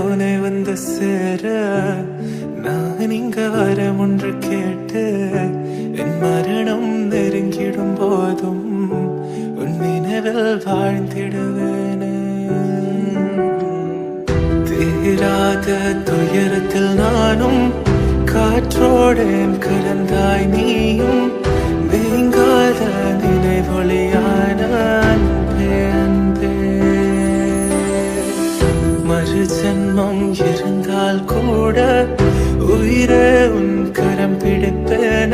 உனை வந்து சேர நான் இங்க வரம் ஒன்று கேட்டு என் மரணம் நெருங்கிடும் போதும் உன் நினைவில் வாழ்ந்திடுவேனே. தீராத துயரத்தில் நானும் காற்றோடேன் கலந்தாய் நீயும் நீங்காத நினைவொளியான அன்பே அன்பே. மறு ஜென்மம் இருந்தால் கூட உயிரே உன் கரம் பிடிப்பேன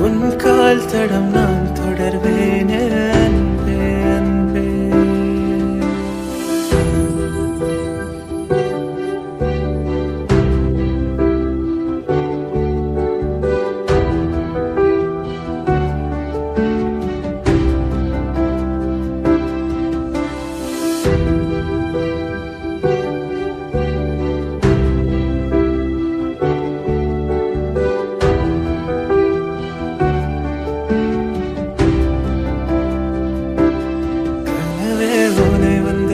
உன் கால் தடம் நான் தொடர்வேனே அன்பே அன்பே.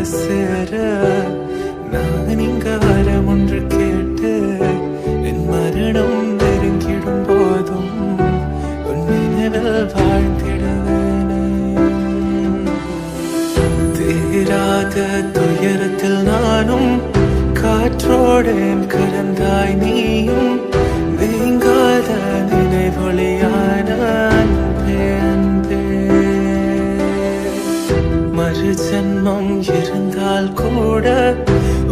சேர நான் இங்க வரம் ஒன்று கேட்டு என் மரணம் நெருங்கிடும் போதும் உன் நினைவில் வாழ்ந்திடுவேனே. தீராத துயரத்தில் நானும் காற்றோடேன் கலந்தாய் நீயும் நீங்காத நினைவொளியான அன்பே அன்பே. மறு ஜென்மம் இருந்தால் கூட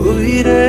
உயிரே